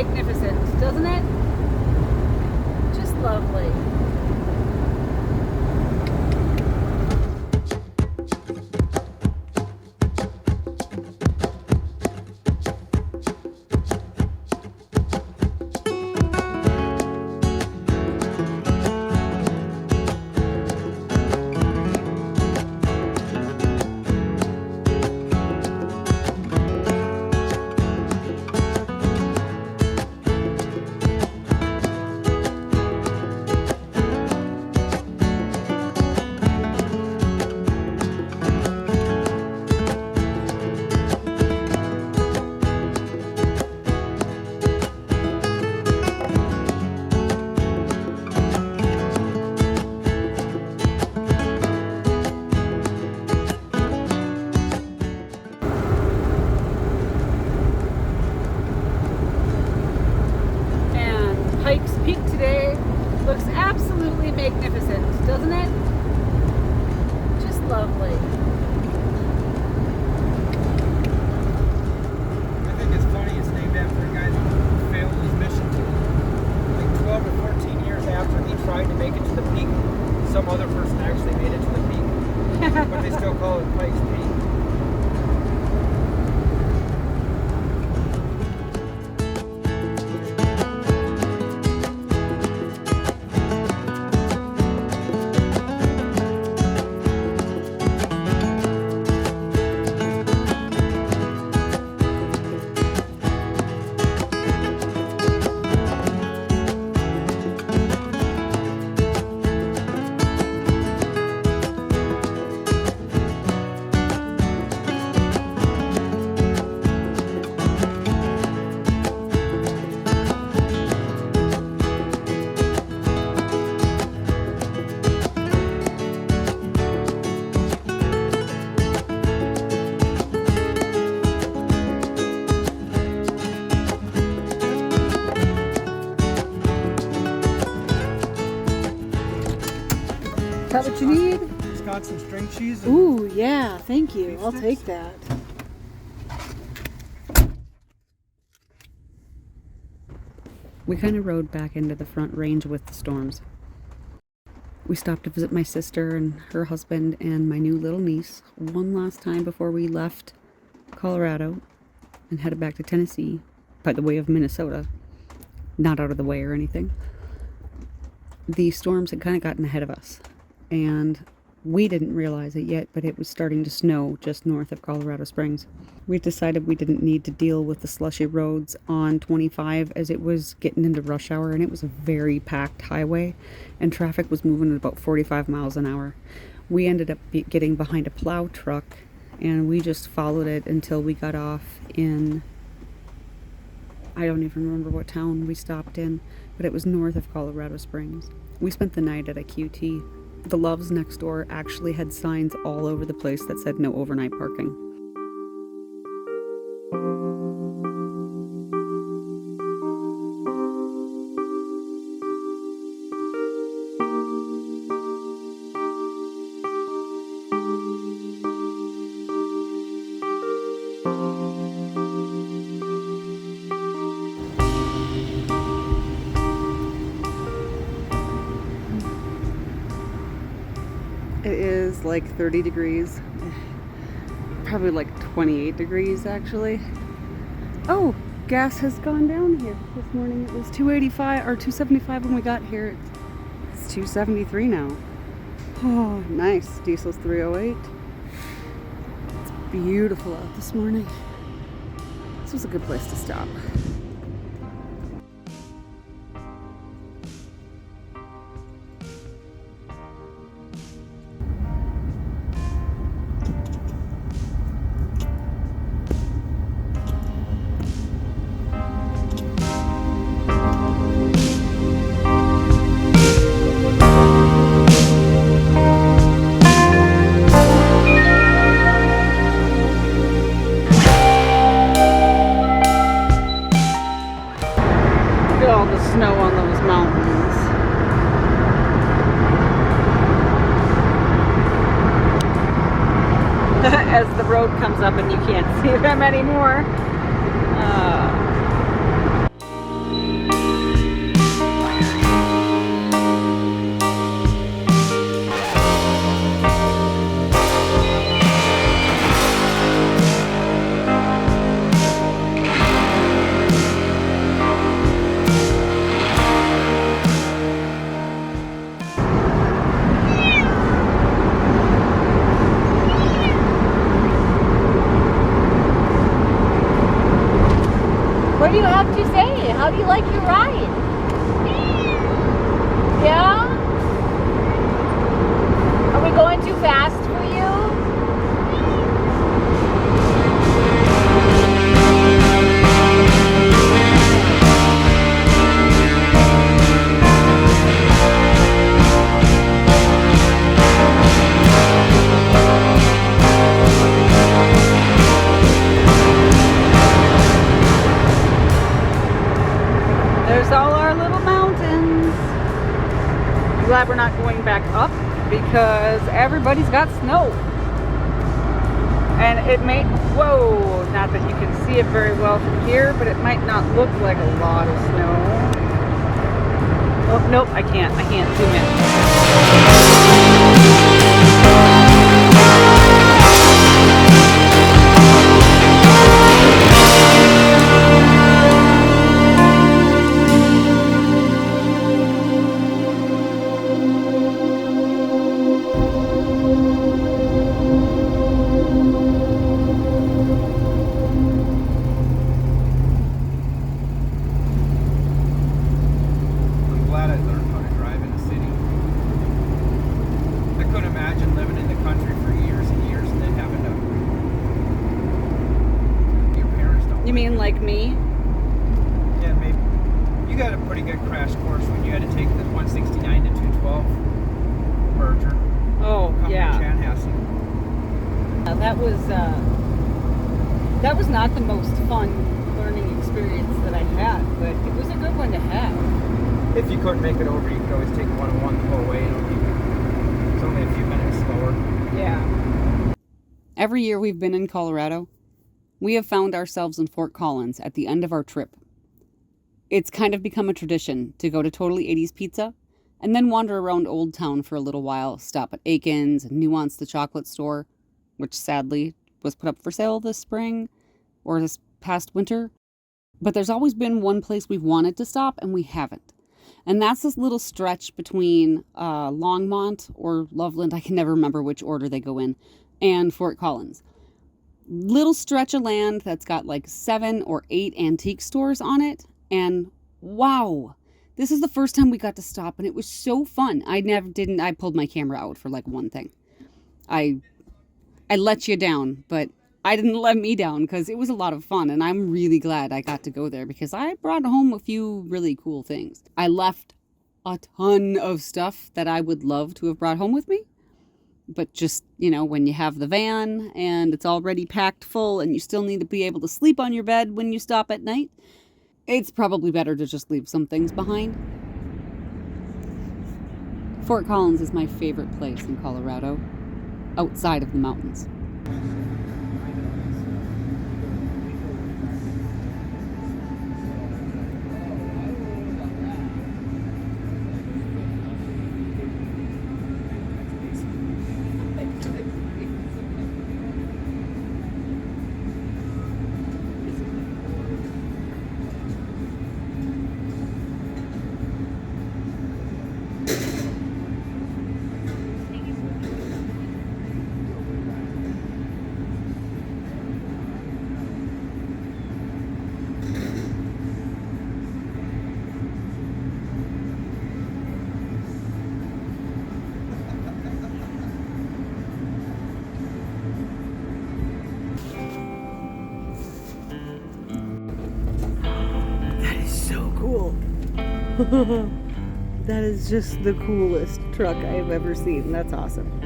magnificent, doesn't it? Just lovely. Looks absolutely magnificent, doesn't it? Just lovely. I think it's funny it's named after a guy that failed his mission. Like 12 or 14 years after he tried to make it to the peak, some other person actually made it to the peak. But they still call it Pikes Peak. Is that what you need? Wisconsin string cheese. Ooh, yeah, thank you. I'll take that. We kind of rode back into the Front Range with the storms. We stopped to visit my sister and her husband and my new little niece one last time before we left Colorado and headed back to Tennessee by the way of Minnesota. Not out of the way or anything. The storms had kind of gotten ahead of us, and we didn't realize it yet, but it was starting to snow just north of Colorado Springs. We decided we didn't need to deal with the slushy roads on 25 as it was getting into rush hour, and it was a very packed highway, and traffic was moving at about 45 miles an hour. We ended up getting behind a plow truck, and we just followed it until we got off in, I don't even remember what town we stopped in, but it was north of Colorado Springs. We spent the night at a QT. The Loves next door actually had signs all over the place that said no overnight parking. It is like 30 degrees, probably like 28 degrees actually. Oh, gas has gone down here. This morning it was $2.85 or $2.75 when we got here. It's $2.73 now. Oh, nice. Diesel's $3.08. It's beautiful out this morning. This was a good place to stop. All the snow on those mountains. As the road comes up and you can't see them anymore. because everybody's got snow. And it may, whoa, not that you can see it very well from here, but it might not look like a lot of snow. Oh, nope, I can't zoom in. You mean like me? Yeah, maybe. You got a pretty good crash course when you had to take the 169 to 212 merger. Oh, yeah. That was not the most fun learning experience that I had, but it was a good one to have. If you couldn't make it over, you could always take 101 the whole way. It's only a few minutes slower. Yeah. Every year we've been in Colorado, we have found ourselves in Fort Collins at the end of our trip. It's kind of become a tradition to go to Totally 80s Pizza and then wander around Old Town for a little while, stop at Aiken's and Nuance the chocolate store, which sadly was put up for sale this spring or this past winter. But there's always been one place we've wanted to stop and we haven't. And that's this little stretch between Longmont or Loveland, I can never remember which order they go in, and Fort Collins. Little stretch of land that's got like 7 or 8 antique stores on it, and wow, this is the first time we got to stop and it was so fun. I pulled my camera out for like one thing. I let you down, but I didn't let me down because it was a lot of fun, and I'm really glad I got to go there because I brought home a few really cool things. I left a ton of stuff that I would love to have brought home with me. But just, when you have the van and it's already packed full and you still need to be able to sleep on your bed when you stop at night, it's probably better to just leave some things behind. Fort Collins is my favorite place in Colorado, outside of the mountains. Cool. That is just the coolest truck I've ever seen. That's awesome.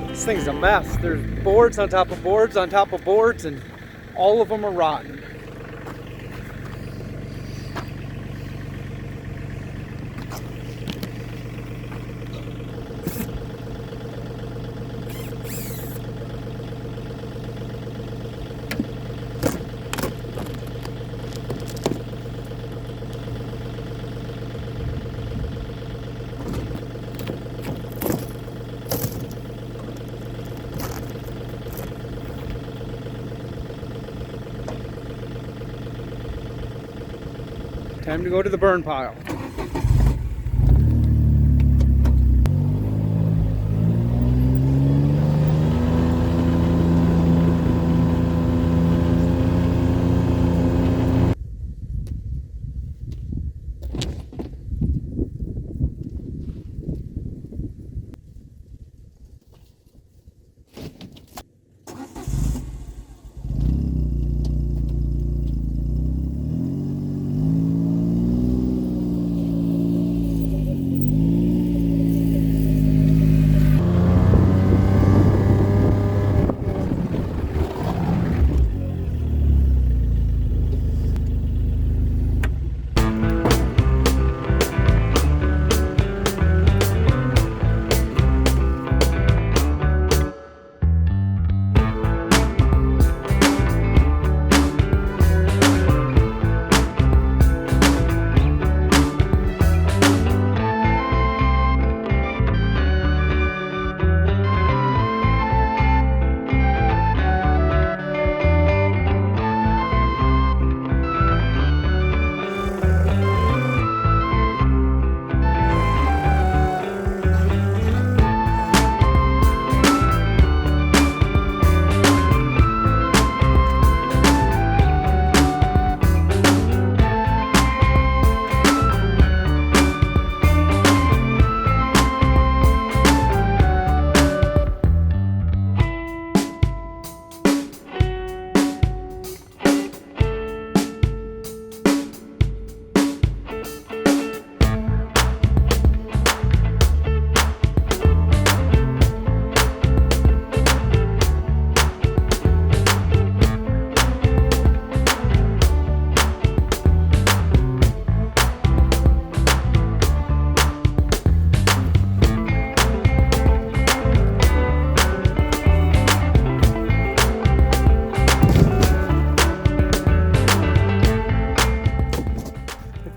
This thing's a mess. There's boards on top of boards on top of boards, and all of them are rotten. Time to go to the burn pile.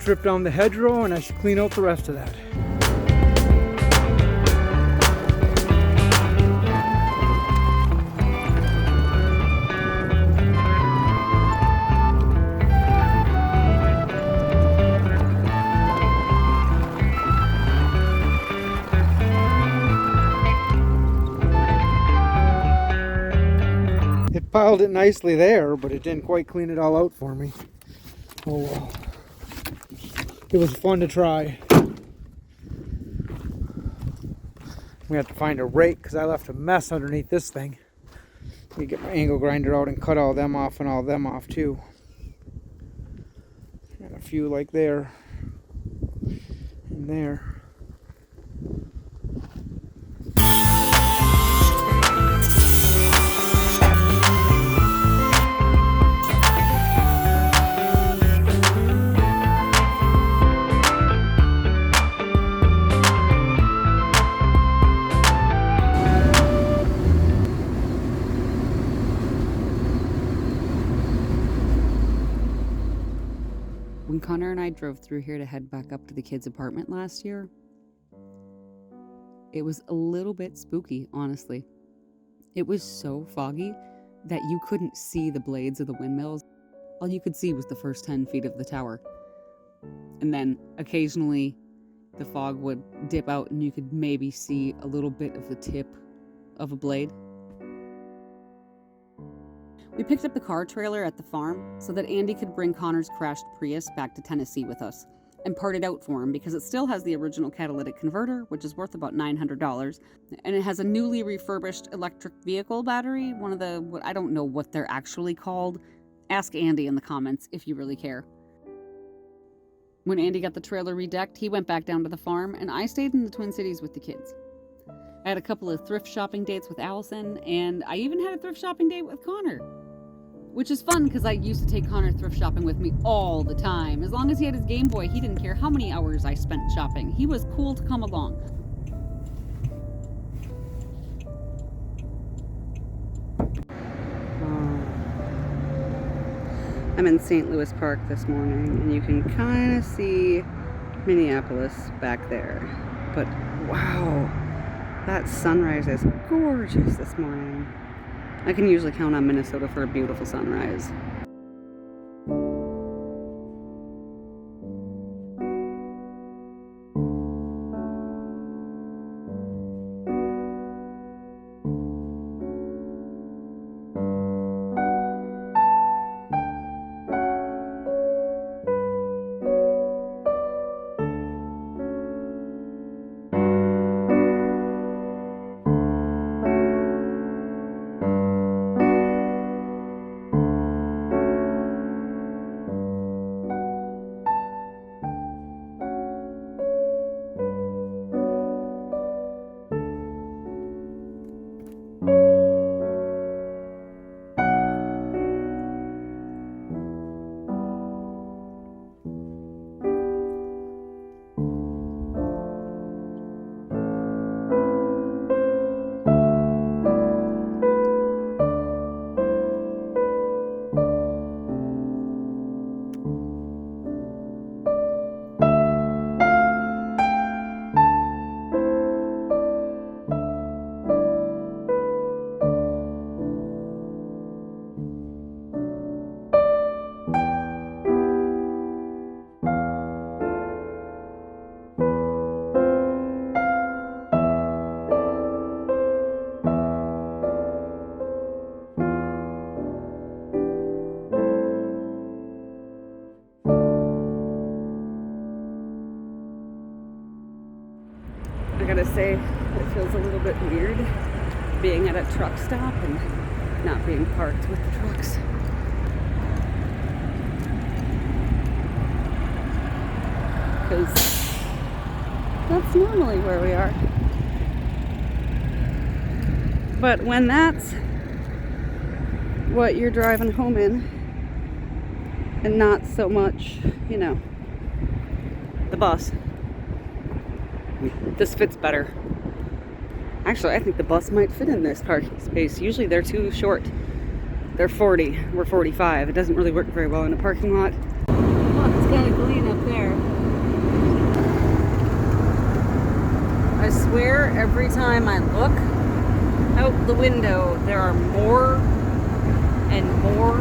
strip down the hedgerow and I should clean out the rest of that. It piled it nicely there, but it didn't quite clean it all out for me. Oh well. It was fun to try. We have to find a rake because I left a mess underneath this thing. We get my angle grinder out and cut all them off and all them off too. And a few like there and there. When Connor and I drove through here to head back up to the kids' apartment last year, it was a little bit spooky, honestly. It was so foggy that you couldn't see the blades of the windmills. All you could see was the first 10 feet of the tower. And then occasionally the fog would dip out and you could maybe see a little bit of the tip of a blade. We picked up the car trailer at the farm so that Andy could bring Connor's crashed Prius back to Tennessee with us and part it out for him because it still has the original catalytic converter, which is worth about $900, and it has a newly refurbished electric vehicle battery, one of the, I don't know what they're actually called. Ask Andy in the comments if you really care. When Andy got the trailer redecked, he went back down to the farm, and I stayed in the Twin Cities with the kids. I had a couple of thrift shopping dates with Allison, and I even had a thrift shopping date with Connor. Which is fun because I used to take Connor thrift shopping with me all the time. As long as he had his Game Boy, he didn't care how many hours I spent shopping. He was cool to come along. I'm in St. Louis Park this morning, and you can kind of see Minneapolis back there. But wow, that sunrise is gorgeous this morning. I can usually count on Minnesota for a beautiful sunrise. I gotta say, it feels a little bit weird being at a truck stop and not being parked with the trucks. Because that's normally where we are. But when that's what you're driving home in, and not so much, you know, the bus, this fits better. Actually, I think the bus might fit in this parking space. Usually they're too short. They're 40, we're 45. It doesn't really work very well in a parking lot. Oh, it's got a green up there. every time I look out the window, there are more and more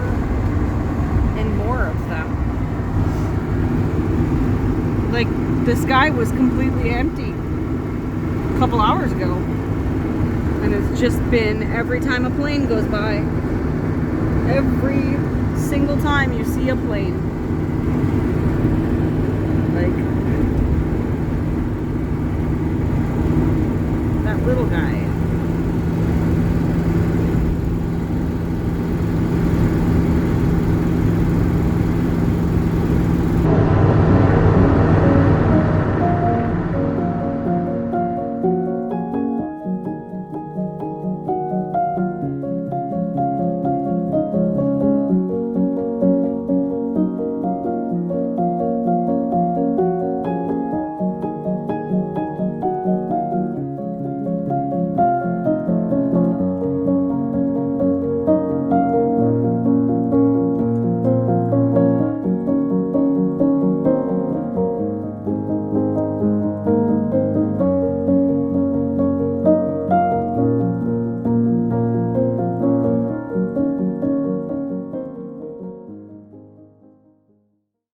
and more of them. Like, the sky was completely empty a couple hours ago. And it's just been every time a plane goes by. Every single time you see a plane,